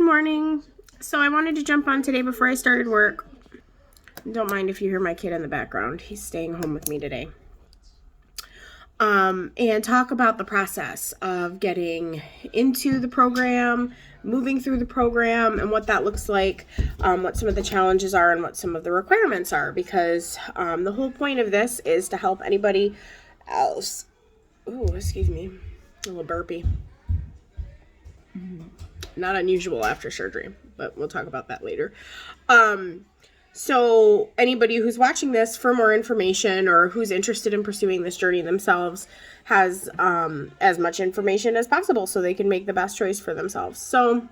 morning. So I wanted to jump on today before I started work. Don't mind if you hear my kid in the background. He's staying home with me today. And talk about the process of getting into the program, moving through the program, and what that looks like, what some of the challenges are, and what some of the requirements are, because the whole point of this is to help anybody else. Ooh, excuse me, a little burpy. Not unusual after surgery, but we'll talk about that later. So anybody who's watching this for more information or who's interested in pursuing this journey themselves has as much information as possible so they can make the best choice for themselves. So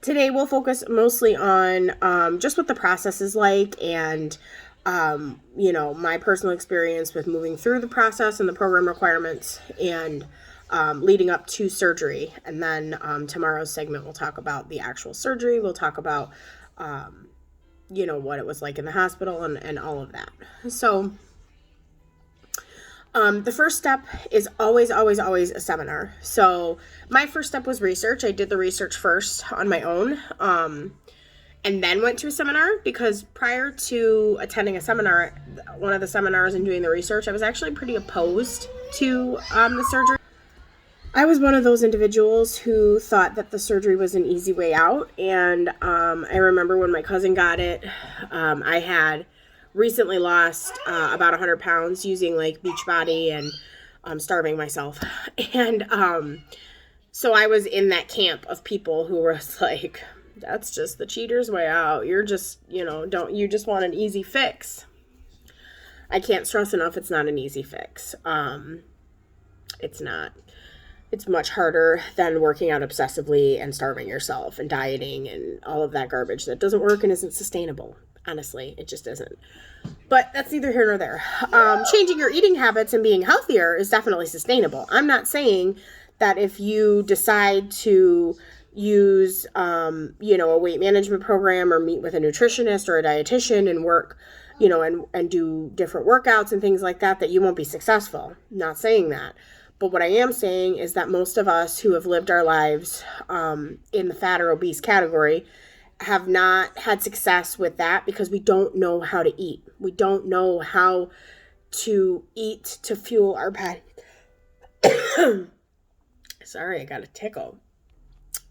today we'll focus mostly on just what the process is like and, my personal experience with moving through the process and the program requirements and leading up to surgery. And then tomorrow's segment, we'll talk about the actual surgery. We'll talk about what it was like in the hospital and all of that. So the first step is always a seminar. So my first step was research. I did the research first on my own and then went to a seminar, because prior to attending a seminar, one of the seminars and doing the research, I was actually pretty opposed to the surgery. I was one of those individuals who thought that the surgery was an easy way out. And I remember when my cousin got it, I had recently lost about 100 pounds using like Beachbody and starving myself. And so I was in that camp of people who were like, that's just the cheater's way out. You're just, you just want an easy fix. I can't stress enough, it's not an easy fix. It's not. It's much harder than working out obsessively and starving yourself and dieting and all of that garbage that doesn't work and isn't sustainable. Honestly, it just isn't. But that's neither here nor there. Changing your eating habits and being healthier is definitely sustainable. I'm not saying that if you decide to use, a weight management program or meet with a nutritionist or a dietitian and work, and do different workouts and things like that, that you won't be successful. I'm not saying that. But what I am saying is that most of us who have lived our lives in the fat or obese category have not had success with that because we don't know how to eat. We don't know how to eat to fuel our body. Sorry, I got a tickle.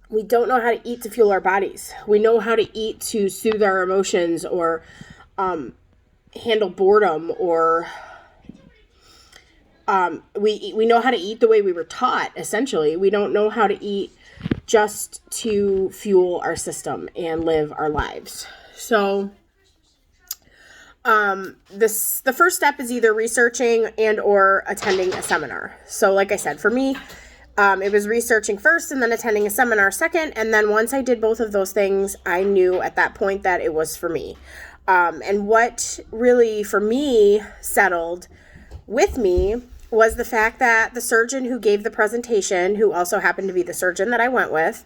We don't know how to eat to fuel our bodies. We know how to eat to soothe our emotions or handle boredom or... we know how to eat the way we were taught, essentially. We don't know how to eat just to fuel our system and live our lives. So the first step is either researching and or attending a seminar. So like I said, for me, it was researching first and then attending a seminar second. And then once I did both of those things, I knew at that point that it was for me. And what really for me settled with me was the fact that the surgeon who gave the presentation, who also happened to be the surgeon that I went with,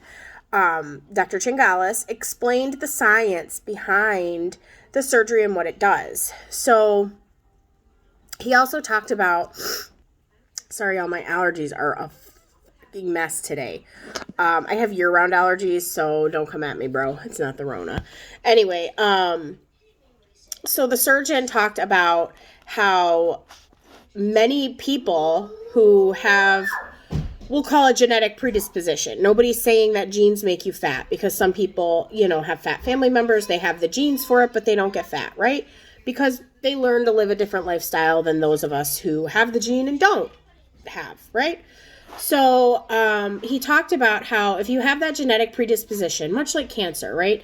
Dr. Chingalis, explained the science behind the surgery and what it does. So he also talked about, sorry, all my allergies are a fucking mess today. I have year-round allergies, so don't come at me, bro. It's not the Rona. Anyway, so the surgeon talked about how many people who have, we'll call it genetic predisposition. Nobody's saying that genes make you fat, because some people, have fat family members. They have the genes for it, but they don't get fat, right? Because they learn to live a different lifestyle than those of us who have the gene and don't have, right? So he talked about how if you have that genetic predisposition, much like cancer, right?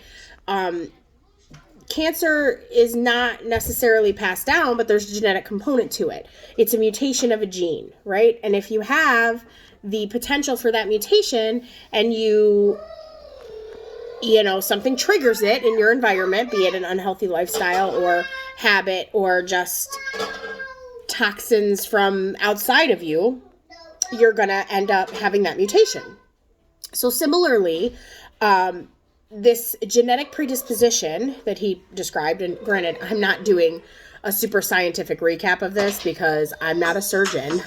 Cancer is not necessarily passed down, but there's a genetic component to it. It's a mutation of a gene, right? And if you have the potential for that mutation and something triggers it in your environment, be it an unhealthy lifestyle or habit or just toxins from outside of you, you're going to end up having that mutation. So similarly, this genetic predisposition that he described, and granted, I'm not doing a super scientific recap of this because I'm not a surgeon.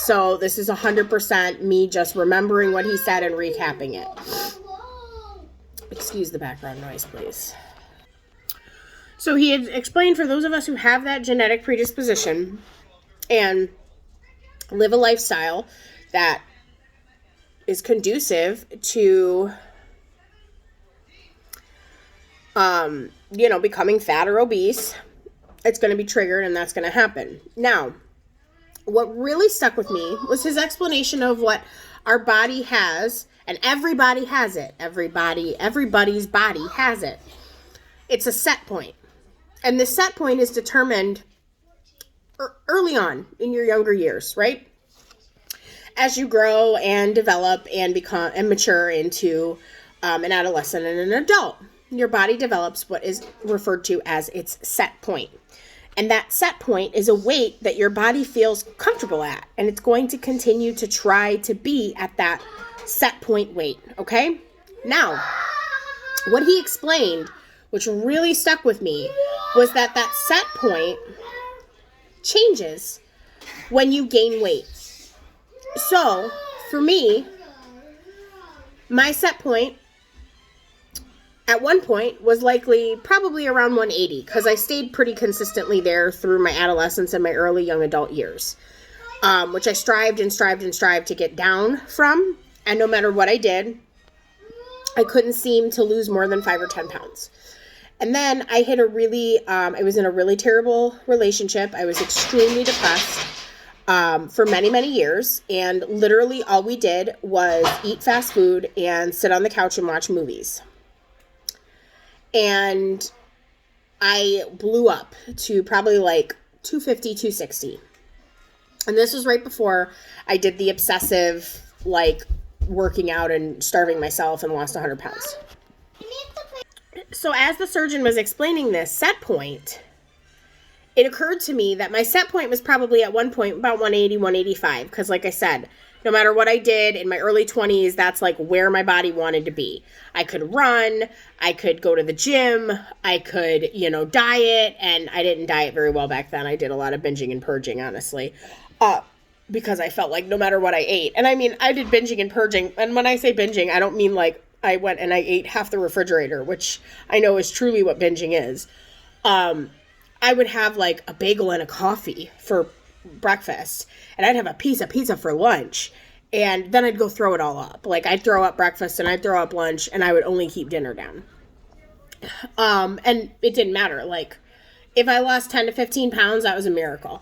So this is 100% me just remembering what he said and recapping it. Excuse the background noise, please. So he had explained, for those of us who have that genetic predisposition and live a lifestyle that is conducive to, becoming fat or obese, it's going to be triggered and that's going to happen. Now, what really stuck with me was his explanation of what our body has, and everybody has it. Everybody's body has it. It's a set point. And the set point is determined early on in your younger years, right? As you grow and develop and become and mature into an adolescent and an adult, your body develops what is referred to as its set point. And that set point is a weight that your body feels comfortable at. And it's going to continue to try to be at that set point weight, okay? Now, what he explained, which really stuck with me, was that set point changes when you gain weight. So, for me, my set point at one point was probably around 180, because I stayed pretty consistently there through my adolescence and my early young adult years, which I strived to get down from. And no matter what I did, I couldn't seem to lose more than 5 or 10 pounds. And then I hit I was in a really terrible relationship. I was extremely depressed for many, many years. And literally all we did was eat fast food and sit on the couch and watch movies. And I blew up to probably 250, 260. And this was right before I did the obsessive, working out and starving myself and lost 100 pounds. So as the surgeon was explaining this set point, it occurred to me that my set point was probably at one point about 180, 185. Because like I said, no matter what I did in my early 20s, that's where my body wanted to be. I could run, I could go to the gym, I could, diet, and I didn't diet very well back then. I did a lot of binging and purging, honestly, because I felt like no matter what I ate. And I mean, I did binging and purging, and when I say binging, I don't mean I went and I ate half the refrigerator, which I know is truly what binging is. I would have a bagel and a coffee for breakfast, and I'd have a piece of pizza for lunch, and then I'd go throw it all up. I'd throw up breakfast and I'd throw up lunch, and I would only keep dinner down. And it didn't matter. If I lost 10 to 15 pounds, that was a miracle.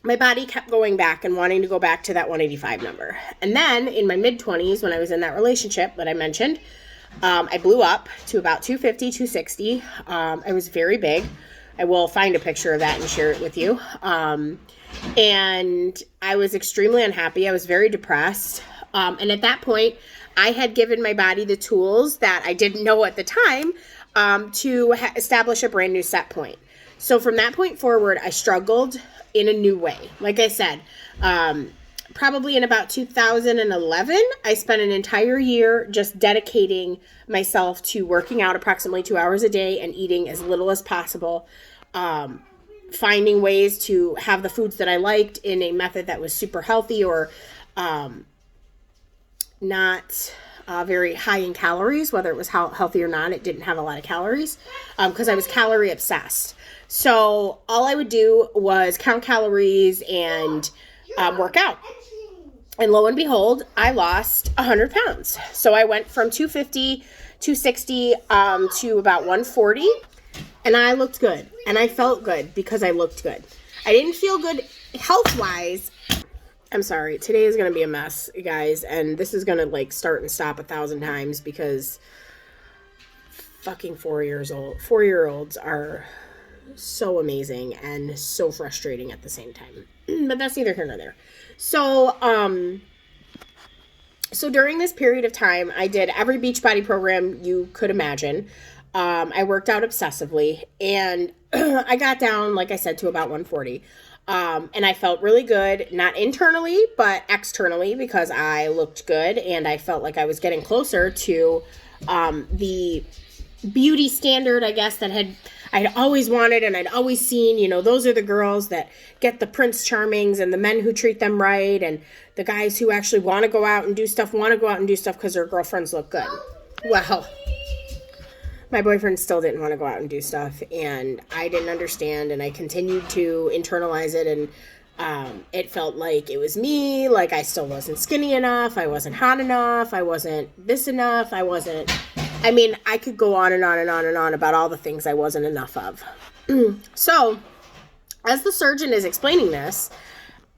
My body kept going back and wanting to go back to that 185 number. And then in my mid-20s, when I was in that relationship that I mentioned, I blew up to about 250, 260. I was very big. I will find a picture of that and share it with you. And I was extremely unhappy. I was very depressed. And at that point, I had given my body the tools that I didn't know at the time to establish a brand new set point. So from that point forward, I struggled in a new way. Like I said, probably in about 2011, I spent an entire year just dedicating myself to working out approximately 2 hours a day and eating as little as possible. Finding ways to have the foods that I liked in a method that was super healthy or not very high in calories, whether it was healthy or not. It didn't have a lot of calories because I was calorie obsessed. So all I would do was count calories and work out. And lo and behold, I lost 100 pounds. So I went from 250, 260 to about 140. And I looked good. And I felt good because I looked good. I didn't feel good health-wise. I'm sorry. Today is going to be a mess, guys. And this is going to start and stop 1,000 times because fucking 4-year-olds are so amazing and so frustrating at the same time. But that's neither here nor there. So during this period of time, I did every Beachbody program you could imagine. I worked out obsessively, and I got down, like I said, to about 140. And I felt really good, not internally, but externally, because I looked good, and I felt like I was getting closer to the beauty standard, I guess, that I'd always wanted and I'd always seen, you know, those are the girls that get the Prince Charmings and the men who treat them right and the guys who actually want to go out and do stuff because their girlfriends look good. Well, my boyfriend still didn't want to go out and do stuff, and I didn't understand, and I continued to internalize it, and it felt like it was me, like I still wasn't skinny enough, I wasn't hot enough, I wasn't this enough, I could go on and on and on and on about all the things I wasn't enough of. So, as the surgeon is explaining this,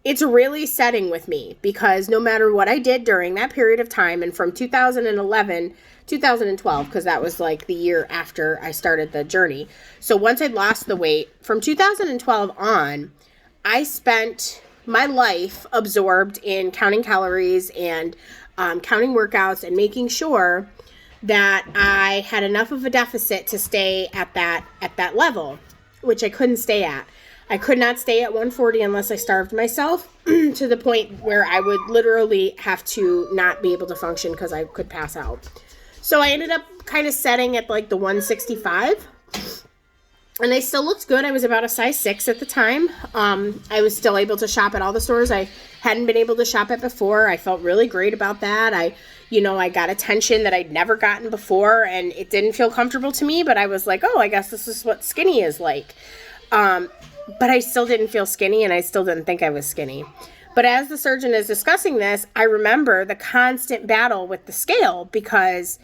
it's really setting with me because no matter what I did during that period of time, and from 2012, because that was like the year after I started the journey. So once I'd lost the weight, from 2012 on, I spent my life absorbed in counting calories and counting workouts and making sure that I had enough of a deficit to stay at that level, which I couldn't stay at. I could not stay at 140 unless I starved myself to the point where I would literally have to not be able to function because I could pass out. So I ended up kind of setting at like the 165. And I still looked good. I was about a size 6 at the time. I was still able to shop at all the stores I hadn't been able to shop at before. I felt really great about that. I got attention that I'd never gotten before, and it didn't feel comfortable to me, but I was like, oh, I guess this is what skinny is like. But I still didn't feel skinny, and I still didn't think I was skinny. But as the surgeon is discussing this, I remember the constant battle with the scale, because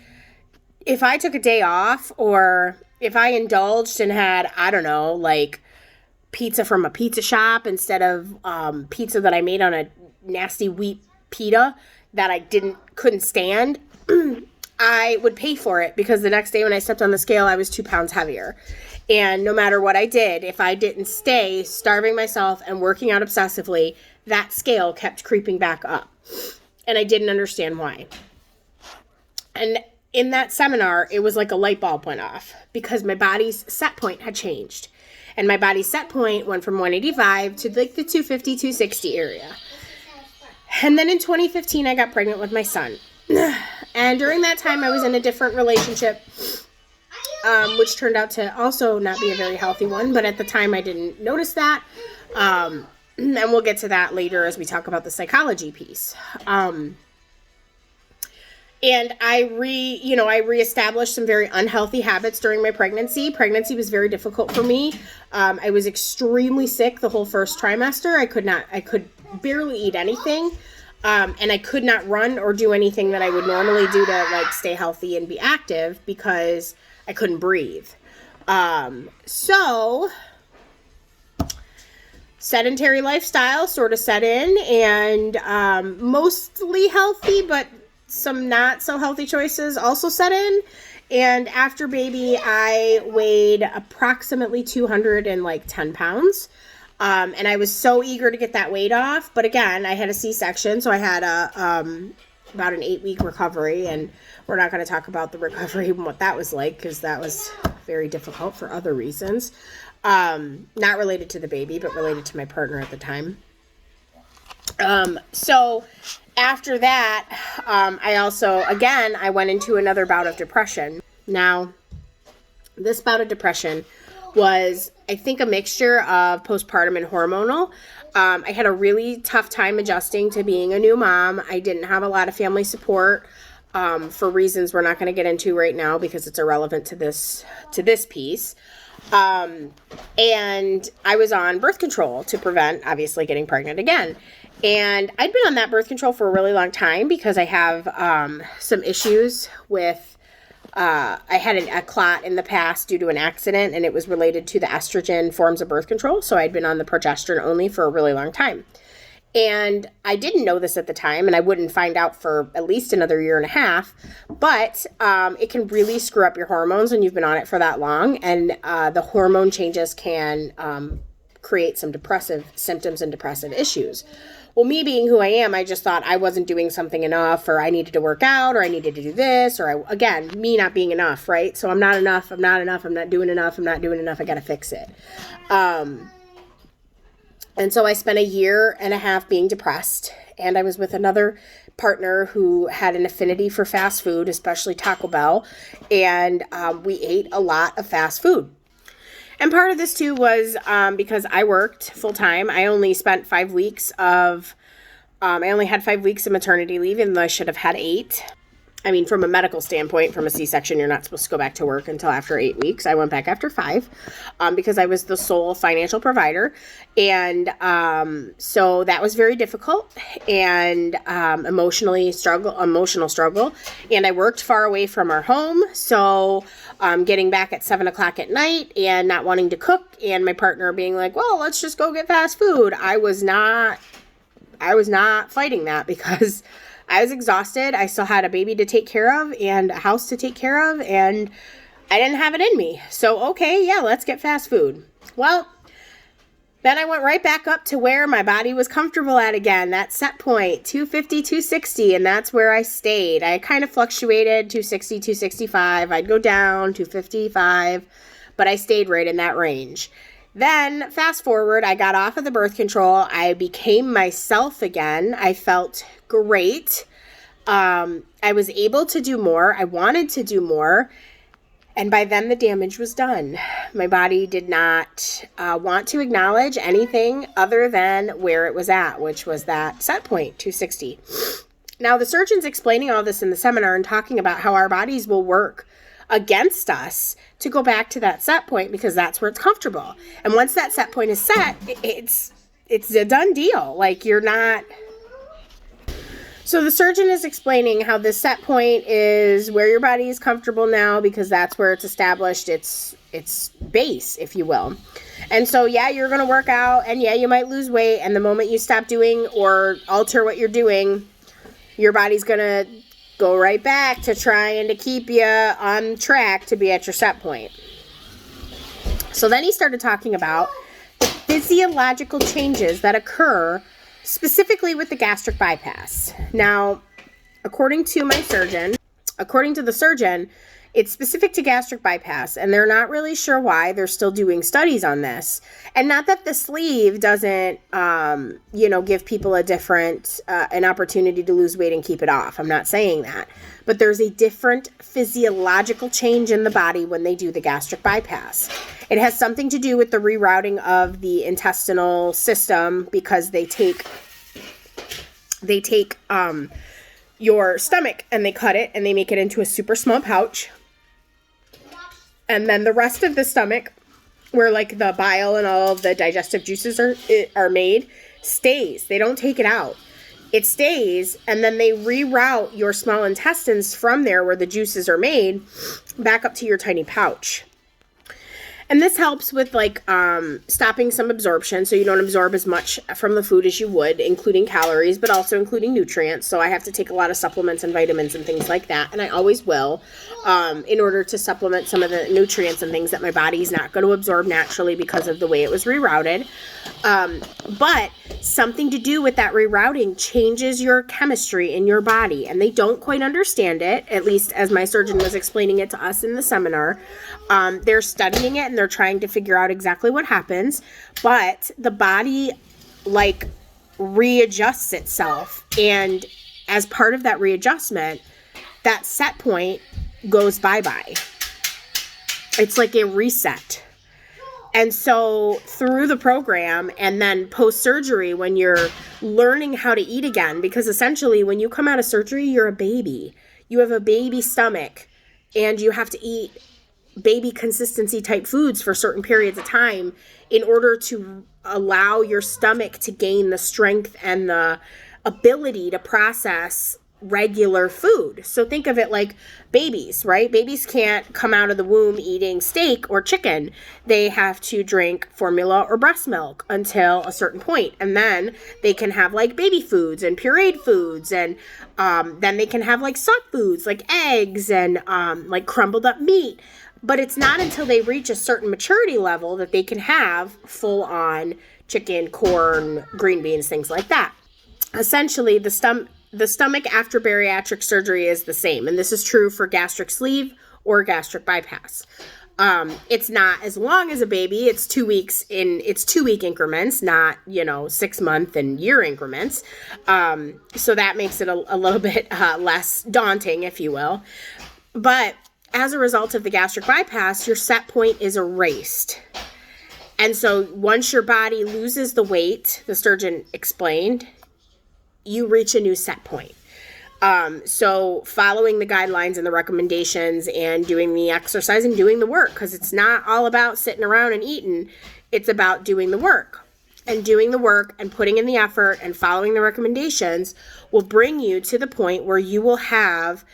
if I took a day off or if I indulged and had, I don't know, like pizza from a pizza shop instead of pizza that I made on a nasty wheat pita that I couldn't stand, I would pay for it, because the next day when I stepped on the scale, I was 2 pounds heavier. And no matter what I did, if I didn't stay starving myself and working out obsessively, that scale kept creeping back up. And I didn't understand why. And in that seminar, it was like a light bulb went off, because my body's set point had changed. And my body's set point went from 185 to like the 250, 260 area. And then in 2015, I got pregnant with my son. And during that time, I was in a different relationship, which turned out to also not be a very healthy one. But at the time, I didn't notice that. And we'll get to that later as we talk about the psychology piece. And I reestablished some very unhealthy habits during my pregnancy. Pregnancy was very difficult for me. I was extremely sick the whole first trimester. I could barely eat anything. And I could not run or do anything that I would normally do to like stay healthy and be active, because I couldn't breathe. So sedentary lifestyle sort of set in, and mostly healthy, but some not so healthy choices also set in. And after baby, I weighed approximately 210 pounds. And I was so eager to get that weight off. But again, I had a C-section, so I had about an 8-week recovery. And we're not going to talk about the recovery and what that was like, because that was very difficult for other reasons. Not related to the baby, but related to my partner at the time. So after that, I went into another bout of depression. Now, this bout of depression was, I think, a mixture of postpartum and hormonal. I had a really tough time adjusting to being a new mom. I didn't have a lot of family support for reasons we're not going to get into right now, because it's irrelevant to this piece. And I was on birth control to prevent, obviously, getting pregnant again. And I'd been on that birth control for a really long time, because I have some issues with, I had a clot in the past due to an accident, and it was related to the estrogen forms of birth control. So I'd been on the progesterone only for a really long time. And I didn't know this at the time, and I wouldn't find out for at least another year and a half. But it can really screw up your hormones when you've been on it for that long. And the hormone changes can create some depressive symptoms and depressive issues. Well, me being who I am, I just thought I wasn't doing something enough, or I needed to work out, or I needed to do this, or me not being enough, right? So I'm not enough, I'm not doing enough, I gotta fix it. And so I spent a year and a half being depressed, and I was with another partner who had an affinity for fast food, especially Taco Bell, and we ate a lot of fast food. And part of this too was because I worked full time. I only spent 5 weeks of, I only had 5 weeks of maternity leave, even though I should have had 8. I mean, from a medical standpoint, from a C-section, you're not supposed to go back to work until after 8 weeks. I went back after 5 because I was the sole financial provider. And so that was very difficult and emotional struggle. And I worked far away from our home. So getting back at 7 o'clock at night and not wanting to cook, and my partner being like, well, let's just go get fast food. I was not fighting that because I was exhausted. I still had a baby to take care of and a house to take care of, and I didn't have it in me. So, okay, yeah, let's get fast food. Well, then I went right back up to where my body was comfortable at again, that set point, 250, 260, and that's where I stayed. I kind of fluctuated, 260, 265. I'd go down, 255, but I stayed right in that range. Then, fast forward, I got off of the birth control. I became myself again. I felt great. I was able to do more. I wanted to do more. And by then, the damage was done. My body did not want to acknowledge anything other than where it was at, which was that set point, 260. Now, the surgeon's explaining all this in the seminar and talking about how our bodies will work against us to go back to that set point because that's where it's comfortable. And once that set point is set, it's a done deal. Like, you're not. So the surgeon is explaining how this set point is where your body is comfortable now because that's where it's established its base, if you will. And so, yeah, you're going to work out, and yeah, you might lose weight, and the moment you stop doing or alter what you're doing, your body's going to go right back to trying to keep you on track to be at your set point. So then he started talking about the physiological changes that occur specifically with the gastric bypass. Now, according to the surgeon, it's specific to gastric bypass, and they're not really sure why. They're still doing studies on this. And not that the sleeve doesn't, give people a different, an opportunity to lose weight and keep it off. I'm not saying that. But there's a different physiological change in the body when they do the gastric bypass. It has something to do with the rerouting of the intestinal system because they take your stomach and they cut it and they make it into a super small pouch. And then the rest of the stomach, where like the bile and all of the digestive juices are made, stays. They don't take it out. It stays, and then they reroute your small intestines from there where the juices are made back up to your tiny pouch. And this helps with like stopping some absorption, so you don't absorb as much from the food as you would, including calories, but also including nutrients. So I have to take a lot of supplements and vitamins and things like that, and I always will, in order to supplement some of the nutrients and things that my body's not going to absorb naturally because of the way it was rerouted. But something to do with that rerouting changes your chemistry in your body, and they don't quite understand it, at least as my surgeon was explaining it to us in the seminar. They're studying it and they're trying to figure out exactly what happens, but the body like readjusts itself, and as part of that readjustment, that set point goes bye-bye. It's like a reset. And so through the program and then post-surgery, when you're learning how to eat again, because essentially when you come out of surgery, you're a baby. You have a baby stomach and you have to eat baby consistency type foods for certain periods of time in order to allow your stomach to gain the strength and the ability to process regular food. So think of it like babies, right? Babies can't come out of the womb eating steak or chicken. They have to drink formula or breast milk until a certain point. And then they can have like baby foods and pureed foods. And then they can have like soft foods like eggs and like crumbled up meat. But it's not until they reach a certain maturity level that they can have full-on chicken, corn, green beans, things like that. Essentially, the stomach after bariatric surgery is the same, and this is true for gastric sleeve or gastric bypass. It's not as long as a baby. It's 2 weeks it's 2 week increments, not 6 month and year increments. So that makes it a little bit less daunting, if you will. But as a result of the gastric bypass, your set point is erased. And so once your body loses the weight, the surgeon explained, you reach a new set point. So following the guidelines and the recommendations and doing the exercise and doing the work, because it's not all about sitting around and eating. It's about doing the work. And doing the work and putting in the effort and following the recommendations will bring you to the point where you will have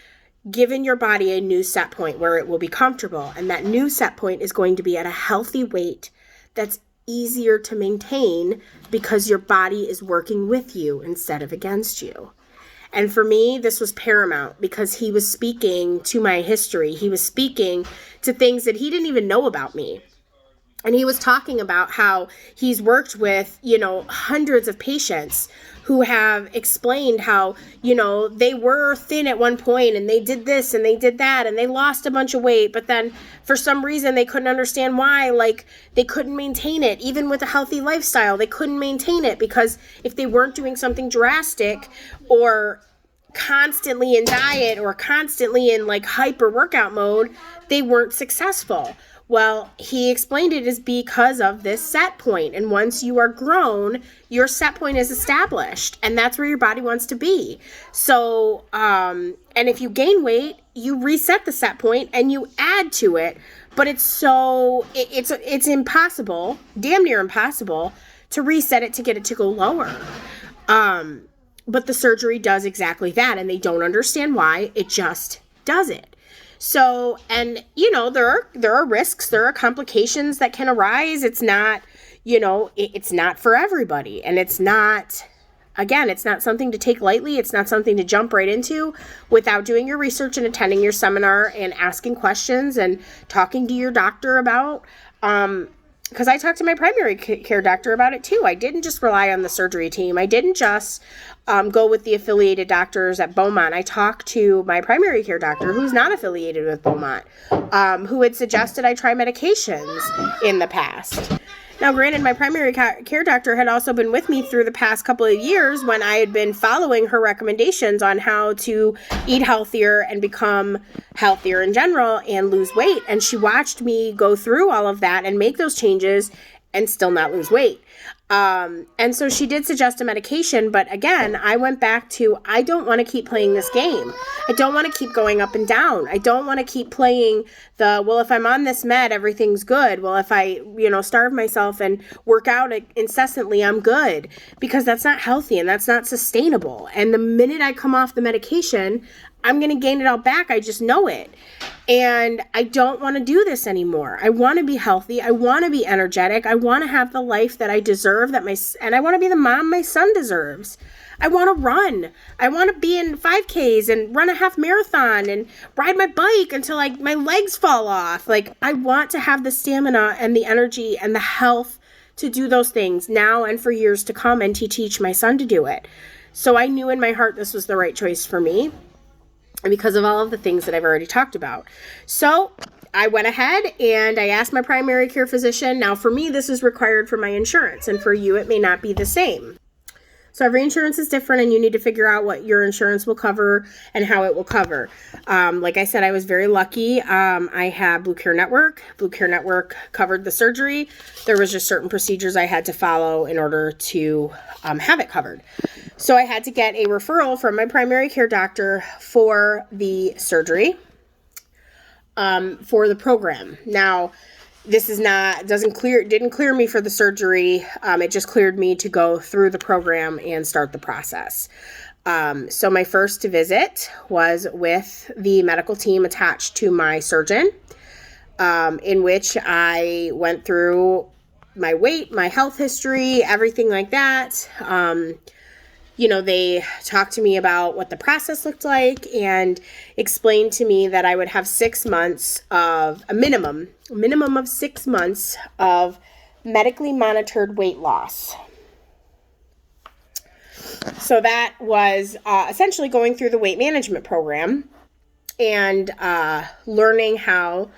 given your body a new set point where it will be comfortable. And that new set point is going to be at a healthy weight that's easier to maintain because your body is working with you instead of against you. And for me, this was paramount because he was speaking to my history. He was speaking to things that he didn't even know about me. And he was talking about how he's worked with, hundreds of patients who have explained how, they were thin at one point and they did this and they did that and they lost a bunch of weight. But then for some reason, they couldn't understand why, they couldn't maintain it. Even with a healthy lifestyle, they couldn't maintain it because if they weren't doing something drastic or constantly in diet or constantly in hyper workout mode, they weren't successful. Well, he explained it is because of this set point. And once you are grown, your set point is established. And that's where your body wants to be. So, and if you gain weight, you reset the set point and you add to it. But it's impossible, damn near impossible, to reset it to get it to go lower. But the surgery does exactly that. And they don't understand why. It just does it. So, and, there are risks, there are complications that can arise. It's not, it's not for everybody. And it's not something to take lightly. It's not something to jump right into without doing your research and attending your seminar and asking questions and talking to your doctor about, because I talked to my primary care doctor about it too. I didn't just rely on the surgery team. I didn't just go with the affiliated doctors at Beaumont. I talked to my primary care doctor, who's not affiliated with Beaumont, who had suggested I try medications in the past. Now, granted, my primary care doctor had also been with me through the past couple of years when I had been following her recommendations on how to eat healthier and become healthier in general and lose weight. And she watched me go through all of that and make those changes and still not lose weight. And so she did suggest a medication, but again, I went back to, I don't want to keep playing this game. I don't want to keep going up and down. I don't want to keep playing if I'm on this med, everything's good. Well, if I, starve myself and work out incessantly, I'm good, because that's not healthy and that's not sustainable. And the minute I come off the medication, I'm going to gain it all back. I just know it. And I don't want to do this anymore. I want to be healthy. I want to be energetic. I want to have the life that I deserve, and I want to be the mom my son deserves. I want to run. I want to be in 5Ks and run a half marathon and ride my bike until my legs fall off. I want to have the stamina and the energy and the health to do those things now and for years to come, and to teach my son to do it. So I knew in my heart this was the right choice for me, because of all of the things that I've already talked about. So I went ahead and I asked my primary care physician. Now, for me, this is required for my insurance, and for you, it may not be the same. So every insurance is different, and you need to figure out what your insurance will cover and how it will cover. Like I said, I was very lucky. I have Blue Care Network. Blue Care Network covered the surgery. There was just certain procedures I had to follow in order to have it covered. So I had to get a referral from my primary care doctor for the surgery, for the program. Now, this didn't clear me for the surgery. It just cleared me to go through the program and start the process. So my first visit was with the medical team attached to my surgeon, in which I went through my weight, my health history, everything like that. They talked to me about what the process looked like and explained to me that I would have 6 months of a minimum of 6 months of medically monitored weight loss. So that was essentially going through the weight management program and learning how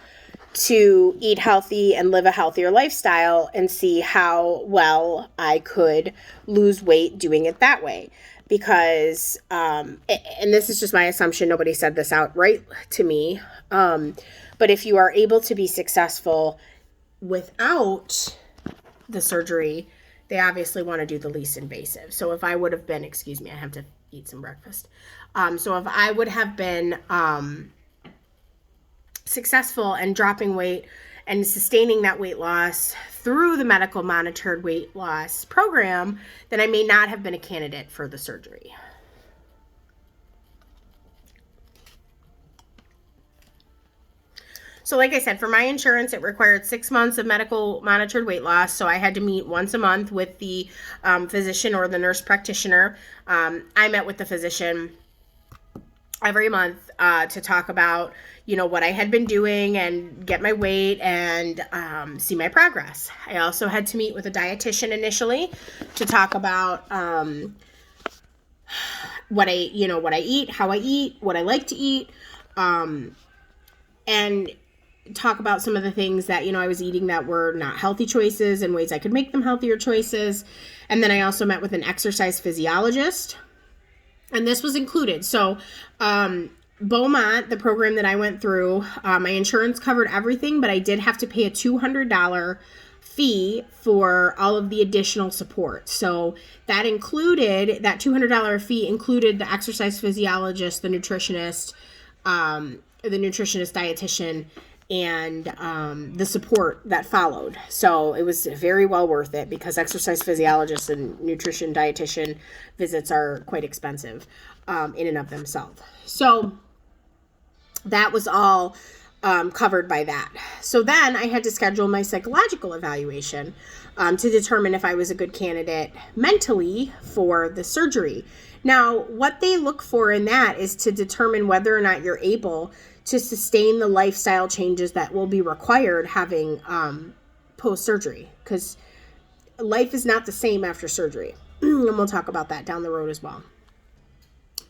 to eat healthy and live a healthier lifestyle and see how well I could lose weight doing it that way. Because, and this is just my assumption, nobody said this outright to me, but if you are able to be successful without the surgery, they obviously want to do the least invasive. So if I would have been, excuse me, I have to eat some breakfast. So if I would have been successful in dropping weight and sustaining that weight loss through the medical monitored weight loss program, then I may not have been a candidate for the surgery. So like I said, for my insurance, it required 6 months of medical monitored weight loss. So I had to meet once a month with the physician or the nurse practitioner. I met with the physician every month to talk about, what I had been doing and get my weight and see my progress. I also had to meet with a dietitian initially to talk about what I eat, how I eat, what I like to eat, and talk about some of the things that, I was eating that were not healthy choices and ways I could make them healthier choices. And then I also met with an exercise physiologist, and this was included. So, Beaumont, the program that I went through, my insurance covered everything, but I did have to pay a $200 fee for all of the additional support. So that $200 fee included the exercise physiologist, the nutritionist, dietitian, and the support that followed. So it was very well worth it, because exercise physiologist and nutrition dietitian visits are quite expensive in and of themselves. So that was all covered by that. So then I had to schedule my psychological evaluation to determine if I was a good candidate mentally for the surgery. Now, what they look for in that is to determine whether or not you're able to sustain the lifestyle changes that will be required having post-surgery, because life is not the same after surgery. And we'll talk about that down the road as well.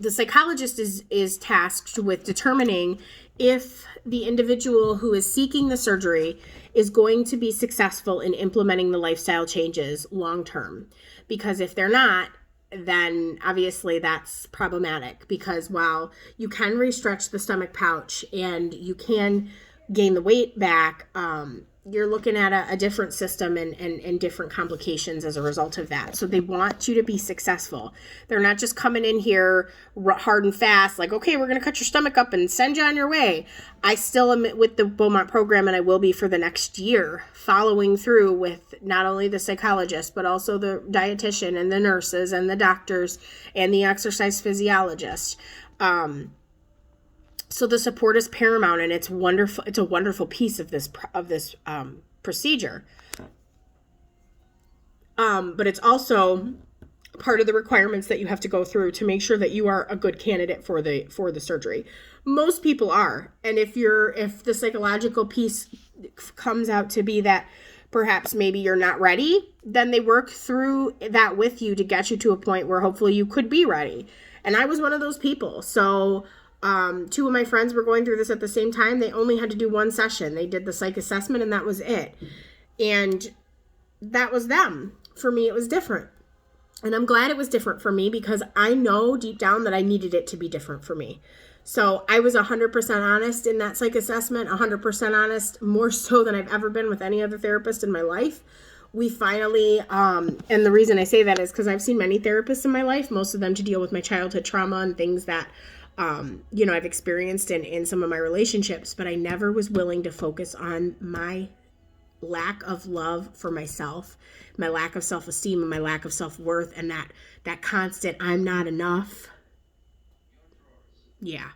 The psychologist is tasked with determining if the individual who is seeking the surgery is going to be successful in implementing the lifestyle changes long-term. Because if they're not, then obviously that's problematic, because while you can restretch the stomach pouch and you can gain the weight back, you're looking at a different system and different complications as a result of that. So they want you to be successful. They're not just coming in here hard and fast, like, okay, we're going to cut your stomach up and send you on your way. I still am with the Beaumont program, and I will be for the next year, following through with not only the psychologist, but also the dietitian and the nurses and the doctors and the exercise physiologist. So the support is paramount, and it's wonderful. It's a wonderful piece of this procedure. But it's also part of the requirements that you have to go through to make sure that you are a good candidate for the surgery. Most people are, and if the psychological piece comes out to be that perhaps maybe you're not ready, then they work through that with you to get you to a point where hopefully you could be ready. And I was one of those people. So two of my friends were going through this at the same time. They only had to do one session. They did the psych assessment, and that was it. And that was them. For me, it was different. And I'm glad it was different for me, because I know deep down that I needed it to be different for me. So I was 100% honest in that psych assessment, 100% honest, more so than I've ever been with any other therapist in my life. We finally, and the reason I say that is because I've seen many therapists in my life, most of them to deal with my childhood trauma and things that I've experienced in some of my relationships, but I never was willing to focus on my lack of love for myself, my lack of self-esteem, and my lack of self-worth, and that constant I'm not enough. Yeah,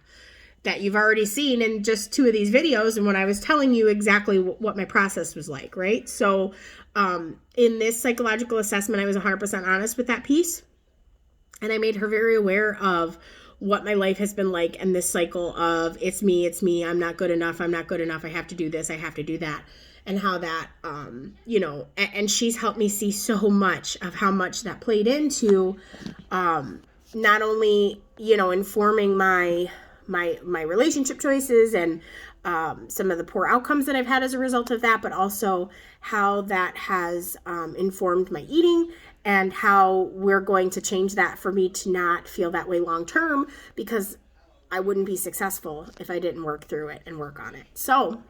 that you've already seen in just two of these videos, and when I was telling you exactly what my process was like, right? So in this psychological assessment, I was 100% honest with that piece, and I made her very aware of what my life has been like, and this cycle of it's me, I'm not good enough, I have to do this, I have to do that, and how that, and she's helped me see so much of how much that played into not only, informing my relationship choices and some of the poor outcomes that I've had as a result of that, but also how that has informed my eating, and how we're going to change that for me to not feel that way long term, because I wouldn't be successful if I didn't work through it and work on it. So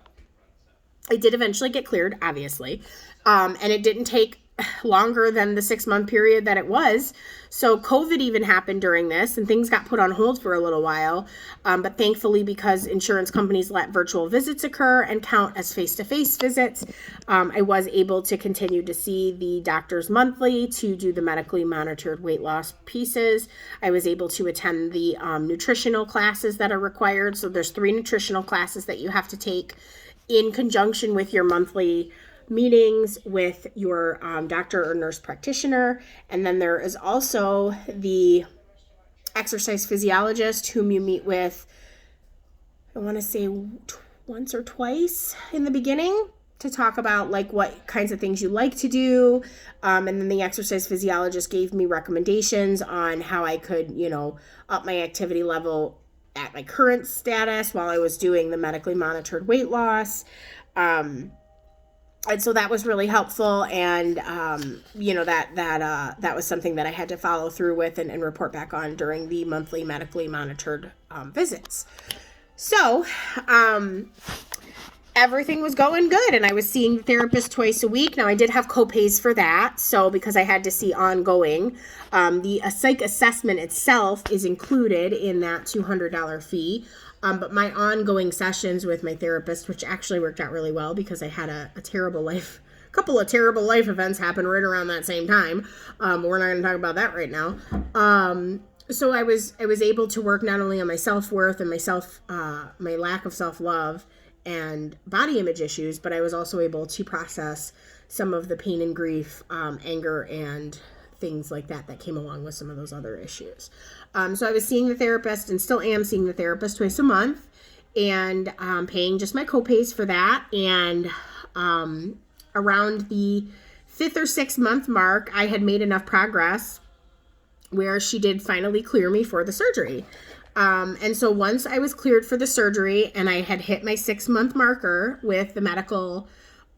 I did eventually get cleared, obviously. And it didn't take longer than the 6-month period that it was. So COVID even happened during this, and things got put on hold for a little while. But thankfully, because insurance companies let virtual visits occur and count as face-to-face visits, I was able to continue to see the doctors monthly to do the medically monitored weight loss pieces. I was able to attend the nutritional classes that are required. So there's 3 nutritional classes that you have to take in conjunction with your monthly meetings with your doctor or nurse practitioner. And then there is also the exercise physiologist whom you meet with, I want to say once or twice in the beginning, to talk about like what kinds of things you like to do. And then the exercise physiologist gave me recommendations on how I could, up my activity level at my current status while I was doing the medically monitored weight loss. And so that was really helpful. And, that was something that I had to follow through with and report back on during the monthly medically monitored visits. So, everything was going good, and I was seeing the therapist twice a week. Now, I did have co-pays for that, so because I had to see ongoing. The psych assessment itself is included in that $200 fee, but my ongoing sessions with my therapist, which actually worked out really well because I had a couple of terrible life events happen right around that same time. We're not going to talk about that right now. So I was able to work not only on my self-worth and my lack of self-love and body image issues, but I was also able to process some of the pain and grief, anger, and things like that came along with some of those other issues. So I was seeing the therapist and still am seeing the therapist twice a month, and paying just my co-pays for that. And around the 5th or 6th month mark, I had made enough progress where she did finally clear me for the surgery. And so once I was cleared for the surgery and I had hit my 6-month marker with the medical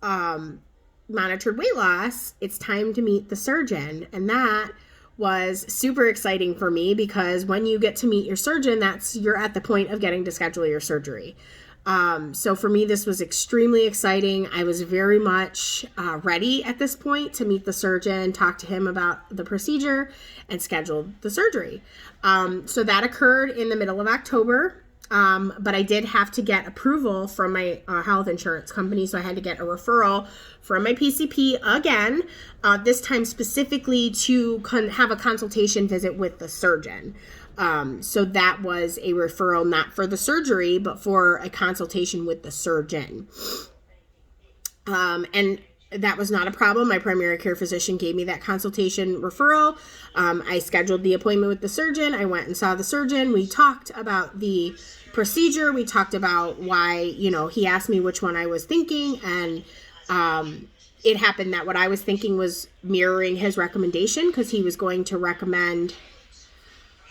monitored weight loss, it's time to meet the surgeon. And that was super exciting for me because when you get to meet your surgeon, you're at the point of getting to schedule your surgery. So for me, this was extremely exciting. I was very much ready at this point to meet the surgeon, talk to him about the procedure, and schedule the surgery. So that occurred in the middle of October, but I did have to get approval from my health insurance company, so I had to get a referral from my PCP again, this time specifically to have a consultation visit with the surgeon. So that was a referral not for the surgery, but for a consultation with the surgeon. And that was not a problem. My primary care physician gave me that consultation referral. I scheduled the appointment with the surgeon. I went and saw the surgeon. We talked about the procedure. We talked about why, he asked me which one I was thinking. And it happened that what I was thinking was mirroring his recommendation, because he was going to recommend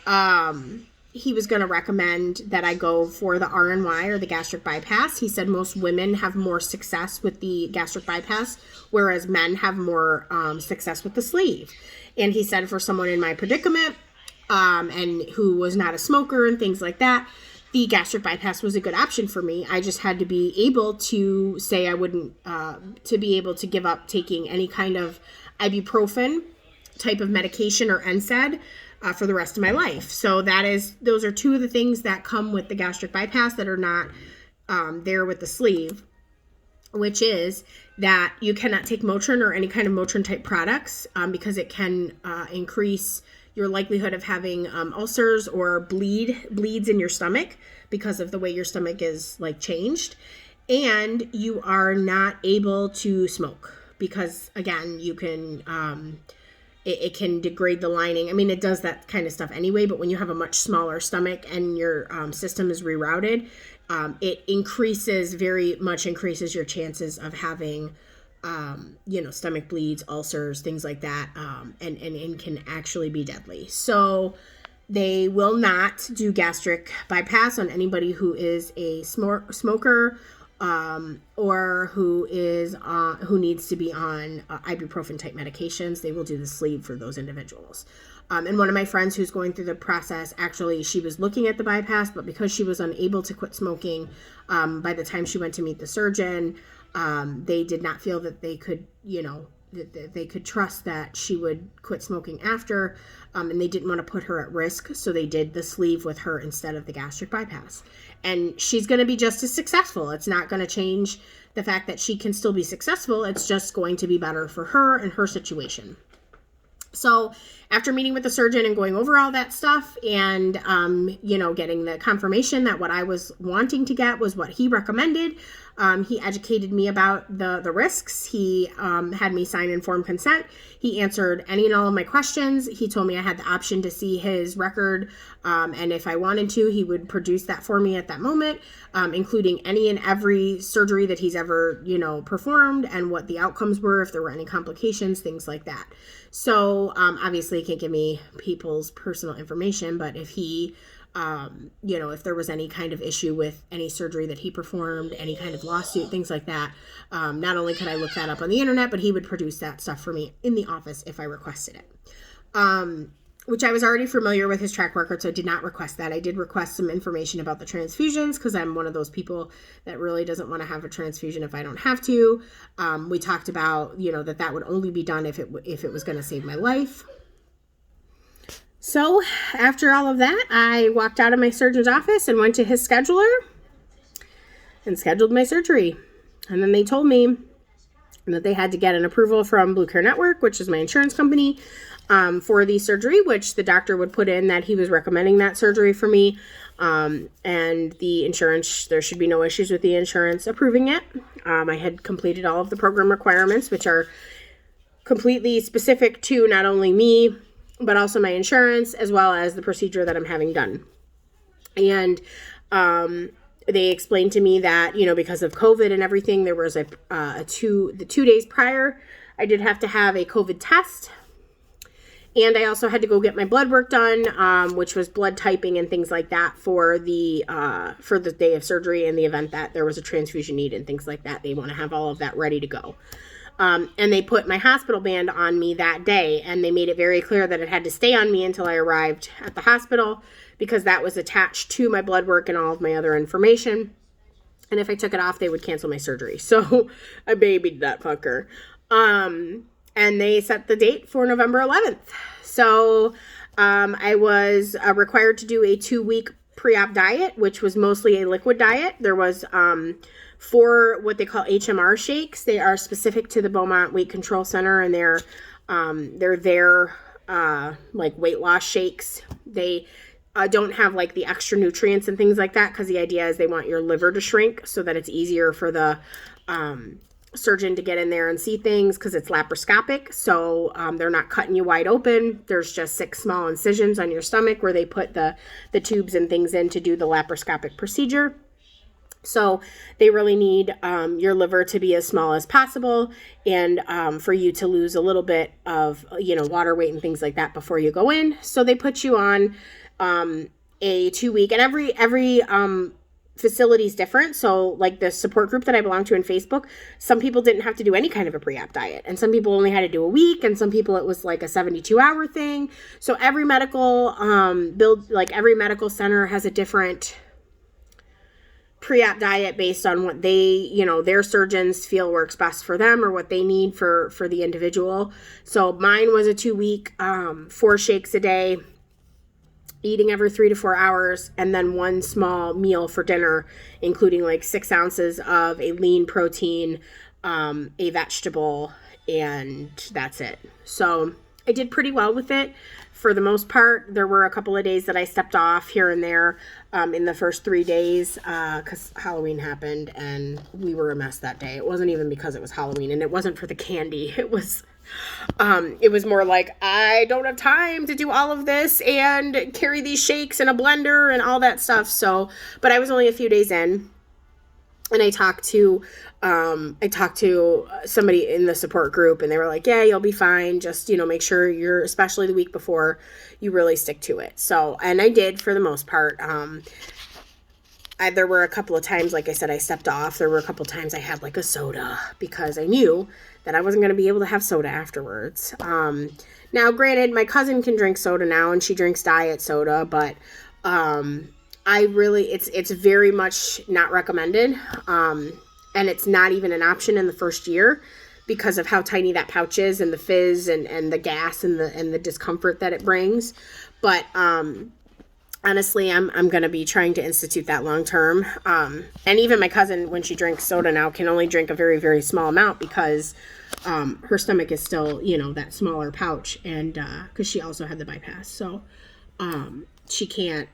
that I go for the RNY, or the gastric bypass. He said most women have more success with the gastric bypass, whereas men have more success with the sleeve. And he said for someone in my predicament, and who was not a smoker and things like that, the gastric bypass was a good option for me. I just had to be able to say I wouldn't, to be able to give up taking any kind of ibuprofen type of medication or NSAID for the rest of my life. So those are two of the things that come with the gastric bypass that are not there with the sleeve, which is that you cannot take Motrin or any kind of Motrin type products because it can increase your likelihood of having ulcers or bleeds in your stomach because of the way your stomach is changed. And you are not able to smoke because, again, you can it can degrade the lining. I mean, it does that kind of stuff anyway, but when you have a much smaller stomach and your system is rerouted, it very much increases your chances of having, stomach bleeds, ulcers, things like that, and can actually be deadly. So they will not do gastric bypass on anybody who is a smoker, or who needs to be on ibuprofen type medications. They will do the sleeve for those individuals. And one of my friends who's going through the process, actually, she was looking at the bypass, but because she was unable to quit smoking, by the time she went to meet the surgeon, They did not feel that they could, that they could trust that she would quit smoking after, and they didn't want to put her at risk, so they did the sleeve with her instead of the gastric bypass. And she's going to be just as successful. It's not going to change the fact that she can still be successful. It's just going to be better for her and her situation. So after meeting with the surgeon and going over all that stuff and, getting the confirmation that what I was wanting to get was what he recommended, he educated me about the risks. He had me sign informed consent. He answered any and all of my questions. He told me I had the option to see his record, and if I wanted to, he would produce that for me at that moment, including any and every surgery that he's ever, performed and what the outcomes were, if there were any complications, things like that. So obviously he can't give me people's personal information, but if he if there was any kind of issue with any surgery that he performed, any kind of lawsuit, things like that, not only could I look that up on the internet, but he would produce that stuff for me in the office if I requested it. Which I was already familiar with his track record, so I did not request that. I did request some information about the transfusions because I'm one of those people that really doesn't want to have a transfusion if I don't have to. We talked about, that would only be done if it was going to save my life. So after all of that, I walked out of my surgeon's office and went to his scheduler and scheduled my surgery. And then they told me that they had to get an approval from Blue Care Network, which is my insurance company, for the surgery, which the doctor would put in that he was recommending that surgery for me. And the insurance, there should be no issues with the insurance approving it. I had completed all of the program requirements, which are completely specific to not only me, but also my insurance, as well as the procedure that I'm having done. And they explained to me that, because of COVID and everything, there was the 2 days prior, I did have to have a COVID test. And I also had to go get my blood work done, which was blood typing and things like that for the day of surgery in the event that there was a transfusion need and things like that. They want to have all of that ready to go. And they put my hospital band on me that day, and they made it very clear that it had to stay on me until I arrived at the hospital because that was attached to my blood work and all of my other information. And if I took it off, they would cancel my surgery. So I babied that fucker. And they set the date for November 11th. So I was required to do a 2-week pre-op diet, which was mostly a liquid diet. There was 4 what they call HMR shakes. They are specific to the Beaumont Weight Control Center, and they're their like weight loss shakes. They don't have like the extra nutrients and things like that because the idea is they want your liver to shrink so that it's easier for the surgeon to get in there and see things because it's laparoscopic. So they're not cutting you wide open. There's just 6 small incisions on your stomach where they put the tubes and things in to do the laparoscopic procedure. So they really need your liver to be as small as possible and for you to lose a little bit of, water weight and things like that before you go in. So they put you on a 2-week, and every facility is different. So like the support group that I belong to in Facebook, some people didn't have to do any kind of a pre-op diet, and some people only had to do a week, and some people it was like a 72-hour thing. So every medical every medical center has a different pre-op diet based on what they, their surgeons feel works best for them or what they need for the individual. So mine was a 2-week, 4 shakes a day, eating every 3 to 4 hours, and then 1 small meal for dinner, including like 6 ounces of a lean protein, a vegetable, and that's it. So I did pretty well with it. For the most part, there were a couple of days that I stepped off here and there in the first 3 days because Halloween happened and we were a mess that day. It wasn't even because it was Halloween, and it wasn't for the candy. It was more like I don't have time to do all of this and carry these shakes in a blender and all that stuff. So, but I was only a few days in. And I talked to somebody in the support group, and they were like, yeah, you'll be fine. Just, make sure especially the week before, you really stick to it. So, and I did for the most part. There were a couple of times, like I said, I stepped off. There were a couple of times I had like a soda because I knew that I wasn't going to be able to have soda afterwards. Now, granted, my cousin can drink soda now, and she drinks diet soda, but, it's very much not recommended. and it's not even an option in the first year because of how tiny that pouch is and the fizz and the gas and the discomfort that it brings. But honestly, I'm going to be trying to institute that long term. And even my cousin, when she drinks soda now, can only drink a very, very small amount because her stomach is still, that smaller pouch, and because she also had the bypass. So she can't,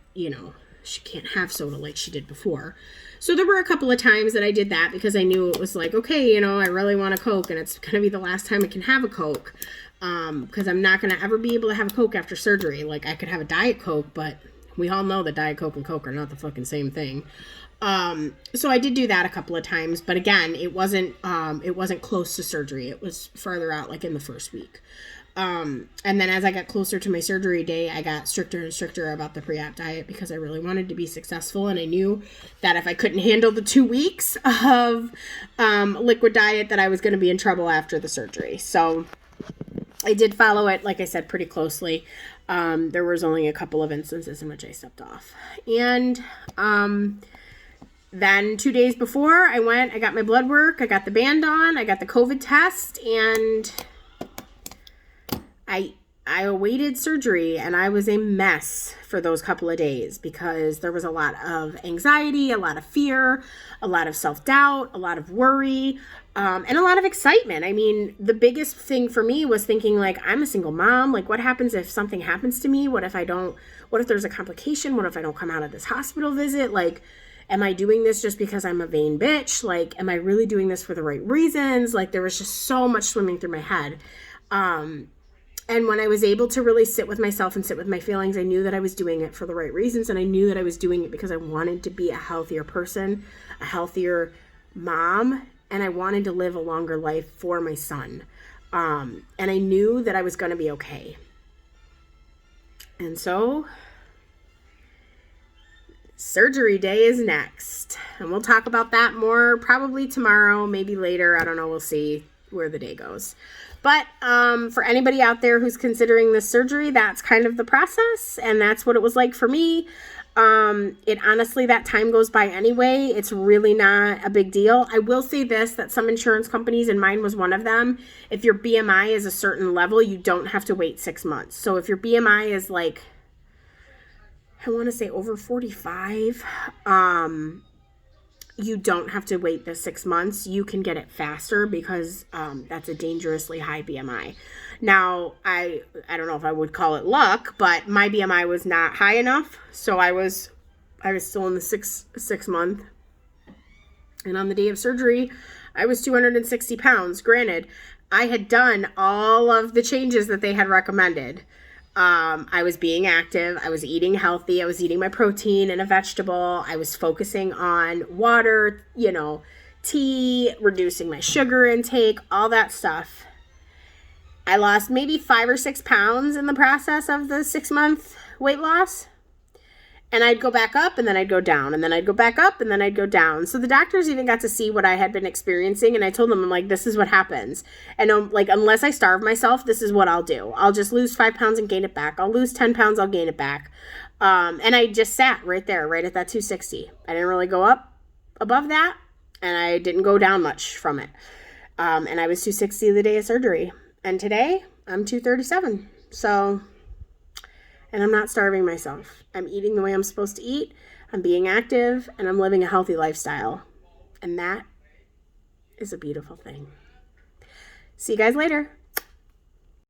she can't have soda like she did before. So there were a couple of times that I did that because I knew it was like, okay, I really want a Coke, and it's going to be the last time I can have a Coke. Because I'm not going to ever be able to have a Coke after surgery. Like, I could have a Diet Coke, but we all know that Diet Coke and Coke are not the fucking same thing. So I did do that a couple of times, but again, it wasn't close to surgery. It was farther out, like in the first week. And then as I got closer to my surgery day, I got stricter and stricter about the pre-op diet because I really wanted to be successful. And I knew that if I couldn't handle the 2 weeks of, liquid diet, that I was going to be in trouble after the surgery. So I did follow it, like I said, pretty closely. There was only a couple of instances in which I stepped off. And then 2 days before I went, I got my blood work, I got the band on, I got the COVID test, and I awaited surgery, and I was a mess for those couple of days because there was a lot of anxiety, a lot of fear, a lot of self-doubt, a lot of worry, and a lot of excitement. I mean, the biggest thing for me was thinking, like, I'm a single mom. Like, what happens if something happens to me? What if there's a complication? What if I don't come out of this hospital visit? Like, am I doing this just because I'm a vain bitch? Like, am I really doing this for the right reasons? Like, there was just so much swimming through my head. And when I was able to really sit with myself and sit with my feelings, I knew that I was doing it for the right reasons. And I knew that I was doing it because I wanted to be a healthier person, a healthier mom, and I wanted to live a longer life for my son. And I knew that I was going to be okay. And so surgery day is next. And we'll talk about that more probably tomorrow, maybe later. I don't know. We'll see where the day goes. But for anybody out there who's considering this surgery, that's kind of the process. And that's what it was like for me. It honestly, that time goes by anyway. It's really not a big deal. I will say this, that some insurance companies, and mine was one of them, if your BMI is a certain level, you don't have to wait 6 months. So if your BMI is like, I want to say over 45, you don't have to wait the 6 months. You can get it faster because that's a dangerously high BMI. Now, I don't know if I would call it luck, but my BMI was not high enough, so I was still in the six month. And on the day of surgery, I was 260 pounds. Granted, I had done all of the changes that they had recommended. I was being active. I was eating healthy. I was eating my protein and a vegetable. I was focusing on water, tea, reducing my sugar intake, all that stuff. I lost maybe 5 or 6 pounds in the process of the 6-month weight loss. And I'd go back up and then I'd go down, and then I'd go back up and then I'd go down. So the doctors even got to see what I had been experiencing. And I told them, I'm like, this is what happens. And unless I starve myself, this is what I'll do. I'll just lose 5 pounds and gain it back. I'll lose 10 pounds. I'll gain it back. And I just sat right there, right at that 260. I didn't really go up above that, and I didn't go down much from it. And I was 260 the day of surgery. And today I'm 237. So, and I'm not starving myself. I'm eating the way I'm supposed to eat. I'm being active, and I'm living a healthy lifestyle. And that is a beautiful thing. See you guys later.